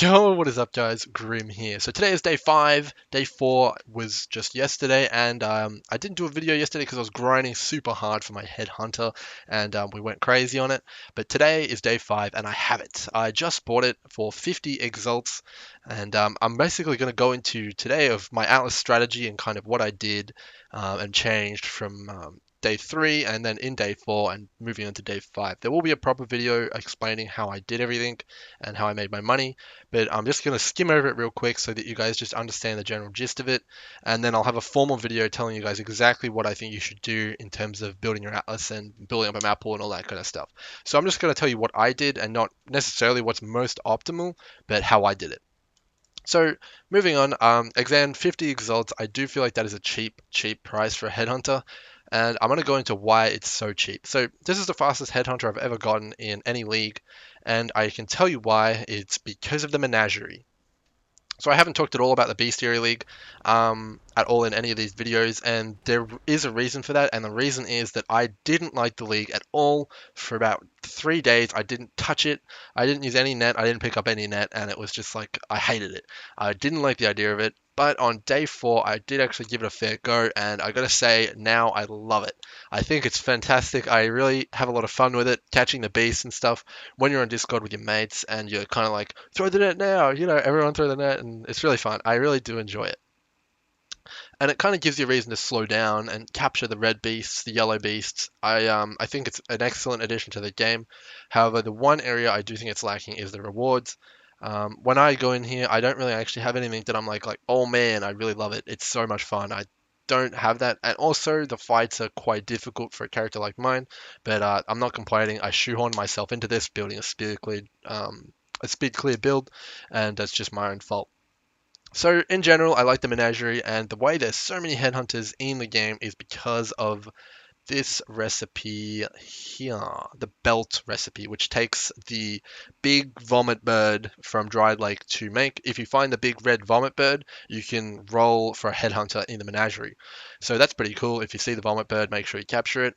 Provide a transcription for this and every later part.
Yo, what is up, guys? Grim here. So today is day 5. Day 4 was just yesterday, and I didn't do a video yesterday because I was grinding super hard for my Headhunter, and we went crazy on it. But today is day 5, and I have it. I just bought it for 50 exalts, and I'm basically going to go into today of my Atlas strategy and kind of what I did and changed from day 3 and then in day 4 and moving on to day 5. There will be a proper video explaining how I did everything and how I made my money, but I'm just going to skim over it real quick so that you guys just understand the general gist of it. And then I'll have a formal video telling you guys exactly what I think you should do in terms of building your atlas and building up a map pool and all that kind of stuff. So I'm just going to tell you what I did and not necessarily what's most optimal, but how I did it. So moving on, again, 50 exalts. I do feel like that is a cheap price for a headhunter, and I'm going to go into why it's so cheap. So this is the fastest headhunter I've ever gotten in any league, and I can tell you why. It's because of the menagerie. So I haven't talked at all about the Bestiary League at all in any of these videos, and there is a reason for that, and the reason is that I didn't like the league at all for about 3 days. I didn't touch it. I didn't use any net. I didn't pick up any net, and it was just like I hated it. I didn't like the idea of it. But on day 4, I did actually give it a fair go, and I gotta say, now I love it. I think it's fantastic. I really have a lot of fun with it, catching the beasts and stuff when you're on Discord with your mates and you're kind of like, throw the net now, everyone throw the net, and it's really fun. I really do enjoy it. And it kind of gives you a reason to slow down and capture the red beasts, the yellow beasts. I think it's an excellent addition to the game. However, the one area I do think it's lacking is the rewards. When I go in here, I don't really actually have anything that I'm like, oh man, I really love it. It's so much fun. I don't have that, and also the fights are quite difficult for a character like mine. But I'm not complaining. I shoehorned myself into this, building a speed clear build, and that's just my own fault. So in general, I like the menagerie, and the way there's so many headhunters in the game is because of this recipe here, the belt recipe, which takes the big vomit bird from Dried Lake to make. If you find the big red vomit bird, you can roll for a headhunter in the menagerie. So that's pretty cool. If you see the vomit bird, make sure you capture it.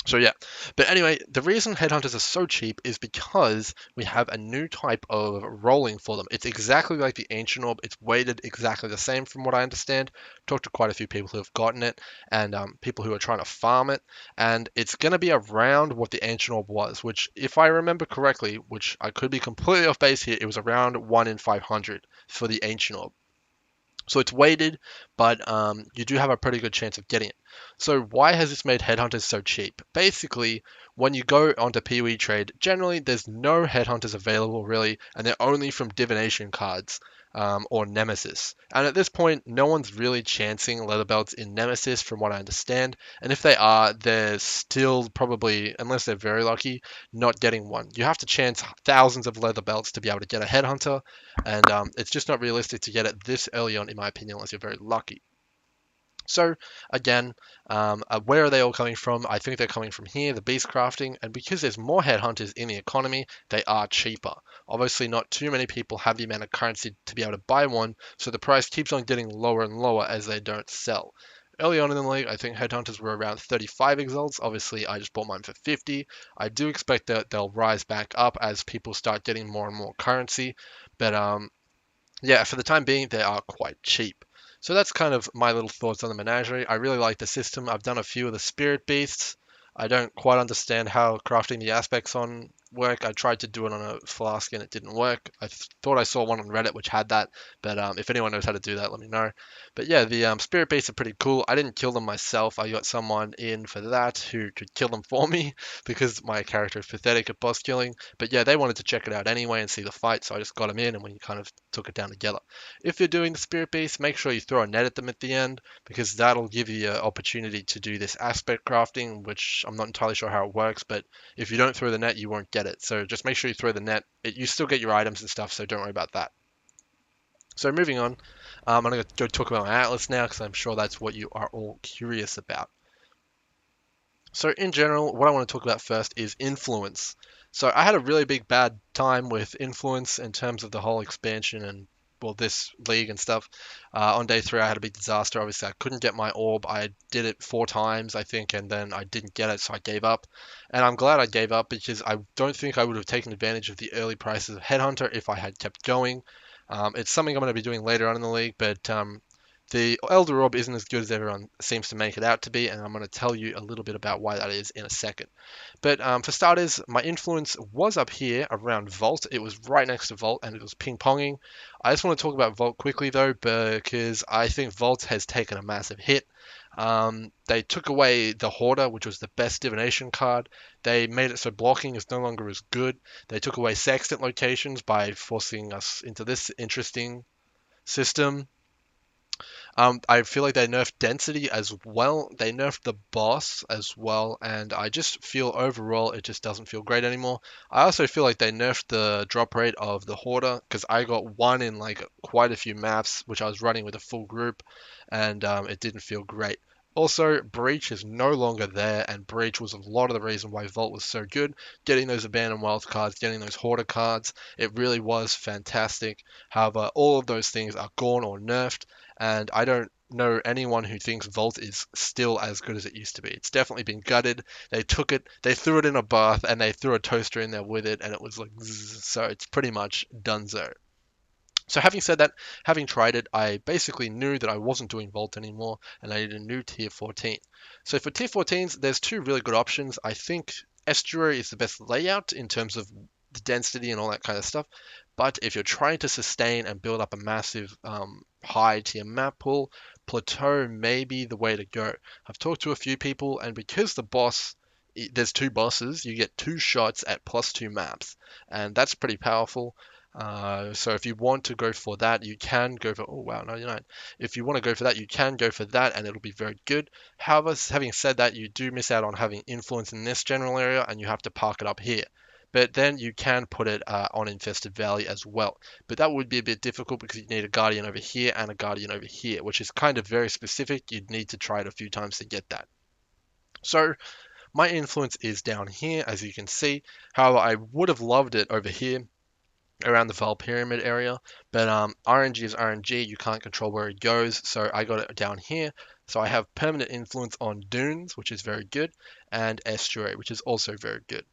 So yeah, but anyway, the reason headhunters are so cheap is because we have a new type of rolling for them. It's exactly like the ancient orb. It's weighted exactly the same from what I understand. Talked to quite a few people who have gotten it and people who are trying to farm it, and it's going to be around what the ancient orb was, which if I remember correctly, which I could be completely off base here, it was around 1 in 500 for the ancient orb. So it's weighted, but you do have a pretty good chance of getting it. So why has this made headhunters so cheap? Basically, when you go onto PoE trade, generally there's no headhunters available really, and they're only from divination cards or Nemesis. And at this point, no one's really chancing leather belts in Nemesis, from what I understand. And if they are, they're still probably, unless they're very lucky, not getting one. You have to chance thousands of leather belts to be able to get a headhunter, and it's just not realistic to get it this early on, in my opinion, unless you're very lucky. So again, where are they all coming from? I think they're coming from here, the beast crafting, and because there's more headhunters in the economy, they are cheaper. Obviously, not too many people have the amount of currency to be able to buy one, so the price keeps on getting lower and lower as they don't sell. Early on in the league, I think headhunters were around 35 exalts. Obviously, I just bought mine for 50. I do expect that they'll rise back up as people start getting more and more currency, but yeah, for the time being, they are quite cheap. So that's kind of my little thoughts on the menagerie. I really like the system. I've done a few of the spirit beasts. I don't quite understand how crafting the aspects on work. I tried to do it on a flask and it didn't work. I thought I saw one on Reddit which had that, but if anyone knows how to do that, let me know. But yeah, the spirit beasts are pretty cool. I didn't kill them myself. I got someone in for that who could kill them for me because my character is pathetic at boss killing. But yeah, they wanted to check it out anyway and see the fight, so I just got them in and we kind of took it down together. If you're doing the spirit beast, make sure you throw a net at them at the end because that'll give you an opportunity to do this aspect crafting, which I'm not entirely sure how it works, but if you don't throw the net, you won't get it. So just make sure you throw the net. You still get your items and stuff, so don't worry about that. So moving on, I'm going to go talk about my Atlas now because I'm sure that's what you are all curious about. So in general, what I want to talk about first is influence. So I had a really big bad time with influence in terms of the whole expansion and well, this league and stuff. On day 3, I had a big disaster. Obviously, I couldn't get my orb. I did it 4 times, I think, and then I didn't get it, so I gave up. And I'm glad I gave up because I don't think I would have taken advantage of the early prices of Headhunter if I had kept going. It's something I'm going to be doing later on in the league, but the Elder Orb isn't as good as everyone seems to make it out to be, and I'm going to tell you a little bit about why that is in a second. But for starters, my influence was up here around Vault. It was right next to Vault, and it was ping-ponging. I just want to talk about Vault quickly, though, because I think Vault has taken a massive hit. They took away the Hoarder, which was the best divination card. They made it so blocking is no longer as good. They took away sextant locations by forcing us into this interesting system. I feel like they nerfed density as well. They nerfed the boss as well, and I just feel overall it just doesn't feel great anymore. I also feel like they nerfed the drop rate of the Hoarder because I got one in like quite a few maps, which I was running with a full group, and it didn't feel great. Also, Breach is no longer there, and Breach was a lot of the reason why Vault was so good. Getting those Abandoned Wealth cards, getting those Hoarder cards, it really was fantastic. However, all of those things are gone or nerfed, and I don't know anyone who thinks Vault is still as good as it used to be. It's definitely been gutted. They took it, they threw it in a bath, and they threw a toaster in there with it, and it was like zzz, so it's pretty much donezo. So having said that, having tried it, I basically knew that I wasn't doing Vault anymore, and I needed a new tier 14. So for tier 14s, there's two really good options. I think Estuary is the best layout in terms of the density and all that kind of stuff. But if you're trying to sustain and build up a massive high tier map pool, Plateau may be the way to go. I've talked to a few people, and because there's 2 bosses, you get 2 shots at +2 maps, and that's pretty powerful. So if you want to go for that, you can go for, oh wow, 99. If you want to go for that, you can go for that, and it'll be very good. However, having said that, you do miss out on having influence in this general area, and you have to park it up here. But then you can put it on Infested Valley as well. But that would be a bit difficult because you need a Guardian over here and a Guardian over here, which is kind of very specific. You'd need to try it a few times to get that. So my influence is down here, as you can see. However, I would have loved it over here around the Val Pyramid area, but RNG is RNG. You can't control where it goes, so I got it down here. So I have permanent influence on Dunes, which is very good, and Estuary, which is also very good.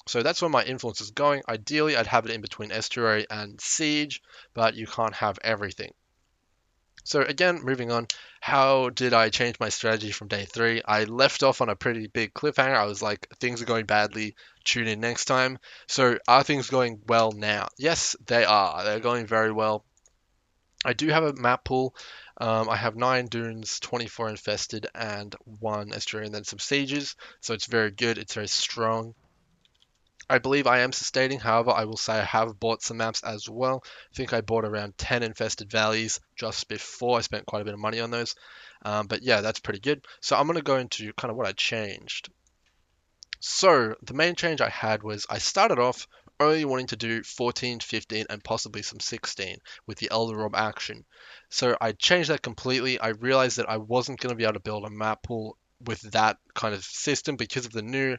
So that's where my influence is going. Ideally, I'd have it in between Estuary and Siege, but you can't have everything. So again, moving on, how did I change my strategy from day 3? I left off on a pretty big cliffhanger. I was like, things are going badly, tune in next time. So are things going well now? Yes, they are. They're going very well. I do have a map pool. I have 9 dunes, 24 infested, and 1 estuary, and then some sieges. So it's very good. It's very strong. I believe I am sustaining. However, I will say I have bought some maps as well. I think I bought around 10 infested valleys just before. I spent quite a bit of money on those. But yeah, that's pretty good. So I'm going to go into kind of what I changed. So the main change I had was I started off only wanting to do 14, 15, and possibly some 16 with the Elder Orb action. So I changed that completely. I realized that I wasn't going to be able to build a map pool with that kind of system because of the new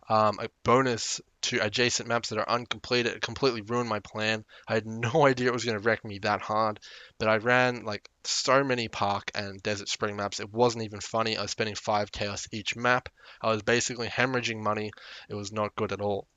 a bonus to adjacent maps that are uncompleted. It completely ruined my plan. I had no idea it was going to wreck me that hard, but I ran like so many Park and Desert Spring maps. It wasn't even funny. I was spending 5 chaos each map. I was basically hemorrhaging money. It was not good at all.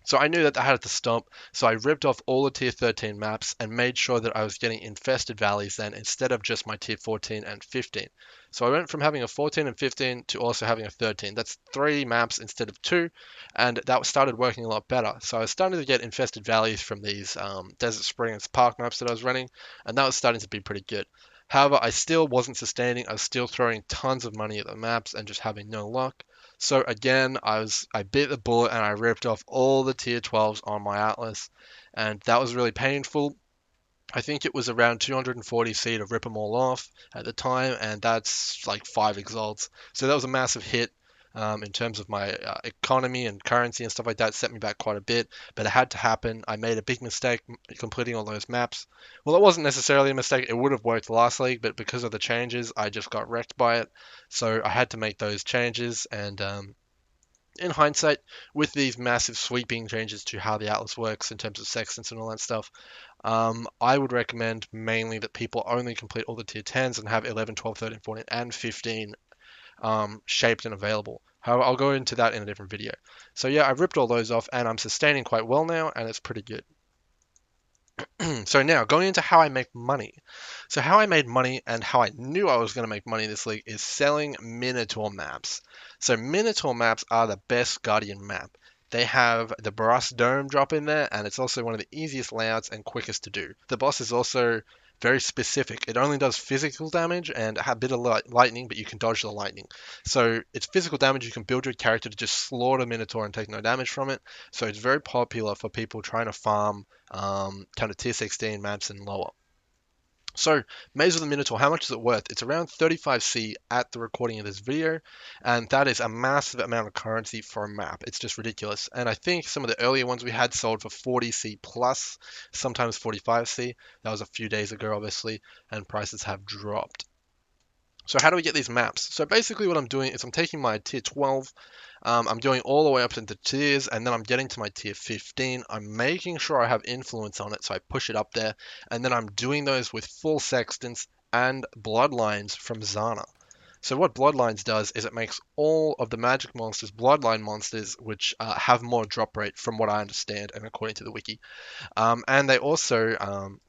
So I knew that I had to stop, so I ripped off all the tier 13 maps and made sure that I was getting infested valleys then instead of just my tier 14 and 15. So I went from having a 14 and 15 to also having a 13. That's 3 maps instead of 2, and that started working a lot better. So I was starting to get infested valleys from these Desert Spring and Spark maps that I was running, and that was starting to be pretty good. However, I still wasn't sustaining. I was still throwing tons of money at the maps and just having no luck. So again, I bit the bullet and I ripped off all the tier 12s on my Atlas, and that was really painful. I think it was around 240C to rip them all off at the time, and that's like 5 exalts. So that was a massive hit in terms of my economy and currency and stuff like that. Set me back quite a bit, but it had to happen. I made a big mistake completing all those maps. Well, it wasn't necessarily a mistake. It would have worked last league, but because of the changes, I just got wrecked by it. So I had to make those changes, and in hindsight, with these massive sweeping changes to how the Atlas works in terms of sextants and all that stuff, I would recommend mainly that people only complete all the tier 10s and have 11, 12, 13, 14, and 15 shaped and available. However, I'll go into that in a different video. So yeah, I've ripped all those off and I'm sustaining quite well now, and it's pretty good. So now going into how I make money. So how I made money and how I knew I was going to make money in this league is selling Minotaur maps. So Minotaur maps are the best Guardian map. They have the Brass Dome drop in there, and it's also one of the easiest layouts and quickest to do. The boss is also very specific. It only does physical damage and a bit of lightning, but you can dodge the lightning. So it's physical damage. You can build your character to just slaughter Minotaur and take no damage from it. So it's very popular for people trying to farm kind of tier 16 maps and lower. So, Maze of the Minotaur, how much is it worth? It's around 35C at the recording of this video, and that is a massive amount of currency for a map. It's just ridiculous. And I think some of the earlier ones we had sold for 40C plus, sometimes 45C. That was a few days ago, obviously, and prices have dropped. So how do we get these maps? So basically what I'm doing is I'm taking my tier 12, I'm going all the way up into tiers, and then I'm getting to my tier 15. I'm making sure I have influence on it, so I push it up there, and then I'm doing those with full sextants and bloodlines from Zana. So what Bloodlines does is it makes all of the magic monsters bloodline monsters, which have more drop rate from what I understand and according to the wiki. And they also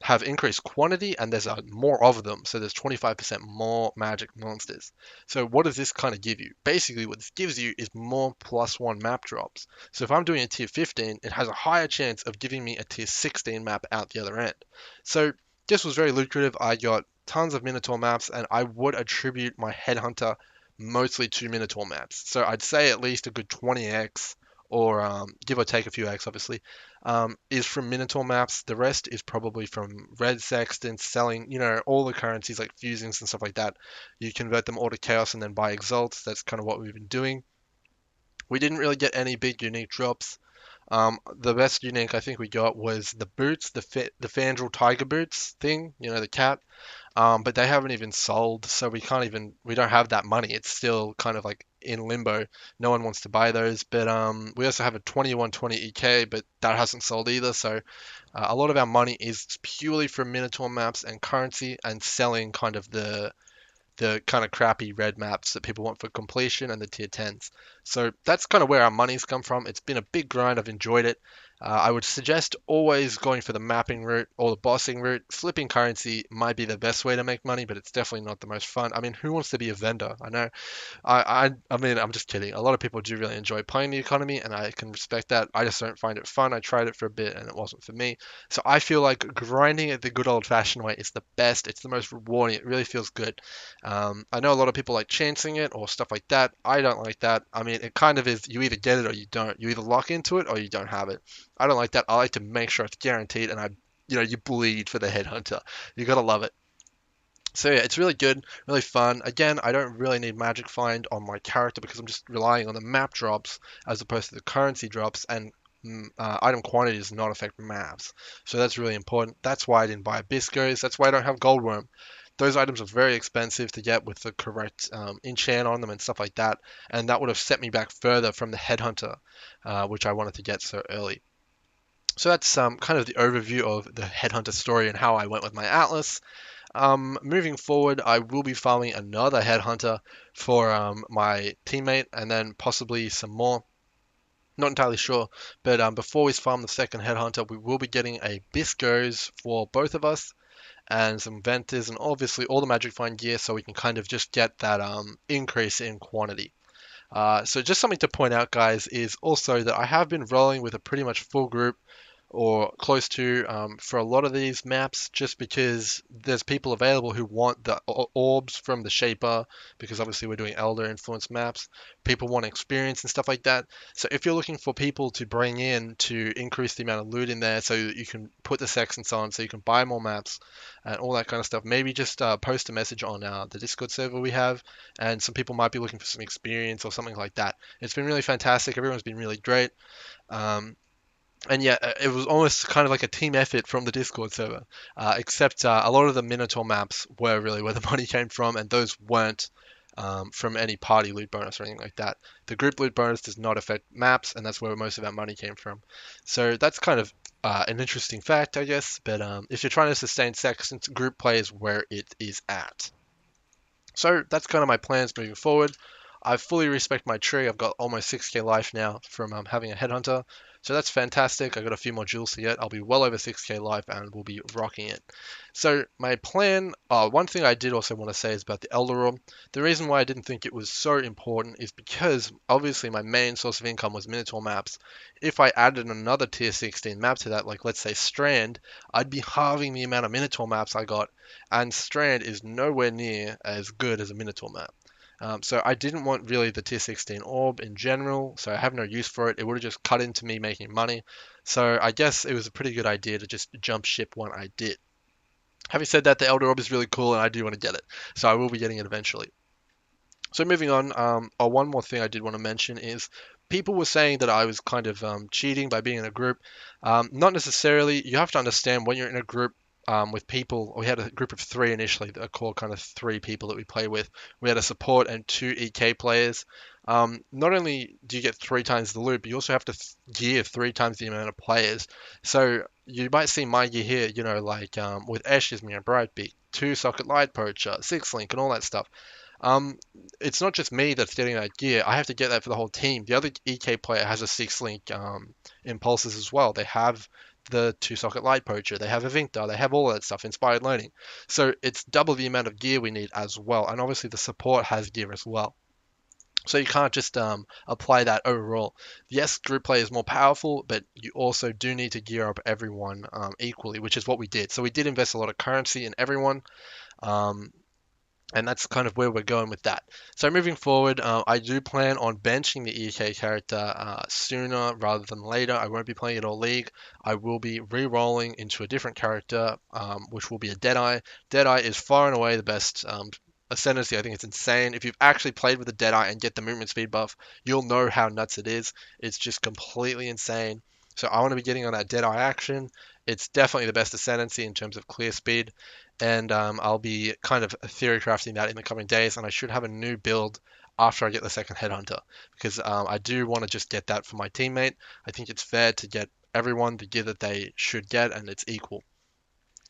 have increased quantity, and there's more of them. So there's 25% more magic monsters. So what does this kind of give you? Basically, what this gives you is more +1 map drops. So if I'm doing a tier 15, it has a higher chance of giving me a tier 16 map out the other end. So this was very lucrative. I got tons of Minotaur maps, and I would attribute my Headhunter mostly to Minotaur maps. So I'd say at least a good 20x, or give or take a few X, obviously, is from Minotaur maps. The rest is probably from red sextants, selling, all the currencies like fusings and stuff like that. You convert them all to chaos and then buy exalts. That's kind of what we've been doing. We didn't really get any big unique drops. The best unique I think we got was the boots, the Fandral Tiger boots thing, the cat. But they haven't even sold, so we don't have that money. It's still kind of like in limbo. No one wants to buy those. But we also have a 2120 EK, but that hasn't sold either. So a lot of our money is purely from Minotaur maps and currency and selling kind of the kind of crappy red maps that people want for completion and the tier 10s. So that's kind of where our money's come from. It's been a big grind. I've enjoyed it. I would suggest always going for the mapping route or the bossing route. Flipping currency might be the best way to make money, but it's definitely not the most fun. I mean, who wants to be a vendor? I know. I mean, I'm just kidding. A lot of people do really enjoy playing the economy, and I can respect that. I just don't find it fun. I tried it for a bit, and it wasn't for me. So I feel like grinding it the good old-fashioned way is the best. It's the most rewarding. It really feels good. I know a lot of people like chancing it or stuff like that. I don't like that. I mean, it kind of is, you either get it or you don't. You either lock into it or you don't have it. I don't like that. I like to make sure it's guaranteed, and you bleed for the Headhunter. You gotta love it. So yeah, it's really good, really fun. Again, I don't really need magic find on my character because I'm just relying on the map drops as opposed to the currency drops, and item quantity does not affect maps. So that's really important. That's why I didn't buy Biscos. That's why I don't have Goldworm. Those items are very expensive to get with the correct enchant on them and stuff like that, and that would have set me back further from the Headhunter, which I wanted to get so early. So that's kind of the overview of the Headhunter story and how I went with my Atlas. Moving forward, I will be farming another Headhunter for my teammate and then possibly some more. Not entirely sure, but before we farm the second Headhunter, we will be getting a Biscos for both of us and some Venters and obviously all the Magic Find gear so we can kind of just get that increase in quantity. So just something to point out, guys, is also that I have been rolling with a pretty much full group or close to for a lot of these maps just because there's people available who want the orbs from the Shaper because obviously we're doing Elder influence maps. People want experience and stuff like that. So if you're looking for people to bring in to increase the amount of loot in there so that you can put the Sextants on so you can buy more maps and all that kind of stuff, maybe just post a message on the Discord server we have, and some people might be looking for some experience or something like that. It's been really fantastic. Everyone's been really great. And yeah, it was almost kind of like a team effort from the Discord server, except a lot of the Minotaur maps were really where the money came from, and those weren't from any party loot bonus or anything like that. The group loot bonus does not affect maps, and that's where most of our money came from. So that's kind of an interesting fact, I guess. But if you're trying to sustain sections, group play is where it is at. So that's kind of my plans moving forward. I fully respect my tree. I've got almost 6k life now from having a headhunter. So that's fantastic. I got a few more jewels to get. I'll be well over 6k life and we'll be rocking it. So my plan, one thing I did also want to say is about the Elder Orb. The reason why I didn't think it was so important is because obviously my main source of income was Minotaur maps. If I added another tier 16 map to that, like let's say Strand, I'd be halving the amount of Minotaur maps I got, and Strand is nowhere near as good as a Minotaur map. So I didn't want really the tier 16 orb in general, so I have no use for it. It would have just cut into me making money. So I guess it was a pretty good idea to just jump ship when I did. Having said that, the Elder Orb is really cool and I do want to get it. So I will be getting it eventually. So moving on, one more thing I did want to mention is people were saying that I was kind of cheating by being in a group. Not necessarily. You have to understand when you're in a group with people. We had a group of three initially, a core kind of three people that we play with. We had a support and two EK players. Not only do you get three times the loot, but you also have to gear three times the amount of players. So you might see my gear here, like with Ash gives me a Brightbeak, two socket light poacher, six link, and all that stuff. Um, it's not just me that's getting that gear. I have to get that for the whole team. The other EK player has a six link impulses as well. They have the two socket light poacher. They have a Vinctor. They have all of that stuff. Inspired learning. So it's double the amount of gear we need as well. And obviously the support has gear as well. So you can't just apply that overall. Yes, group play is more powerful, but you also do need to gear up everyone equally, which is what we did. So we did invest a lot of currency in everyone. Um, and that's kind of where we're going with that. So moving forward, I do plan on benching the EK character sooner rather than later. I won't be playing it all League. I will be re-rolling into a different character, which will be a Deadeye. Deadeye is far and away the best ascendancy. I think it's insane. If you've actually played with a Deadeye and get the movement speed buff, you'll know how nuts it is. It's just completely insane. So I want to be getting on that Deadeye action. It's definitely the best ascendancy in terms of clear speed, and I'll be kind of theory crafting that in the coming days, and I should have a new build after I get the second headhunter, because I do want to just get that for my teammate. I think it's fair to get everyone the gear that they should get, and it's equal.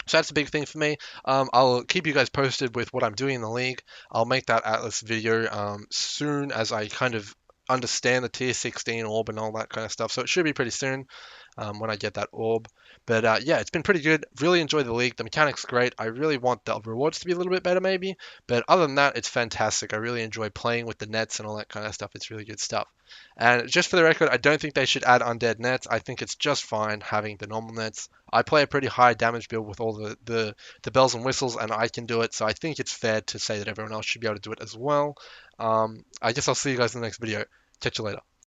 So that's a big thing for me. I'll keep you guys posted with what I'm doing in the league. I'll make that Atlas video soon as I kind of understand the tier 16 orb and all that kind of stuff. So it should be pretty soon when I get that orb. But yeah, it's been pretty good. Really enjoy the league. The mechanics great. I really want the rewards to be a little bit better maybe. But other than that, it's fantastic. I really enjoy playing with the nets and all that kind of stuff. It's really good stuff. And just for the record, I don't think they should add undead nets. I think it's just fine having the normal nets. I play a pretty high damage build with all the bells and whistles, and I can do it. So I think it's fair to say that everyone else should be able to do it as well. I guess I'll see you guys in the next video. Catch you later.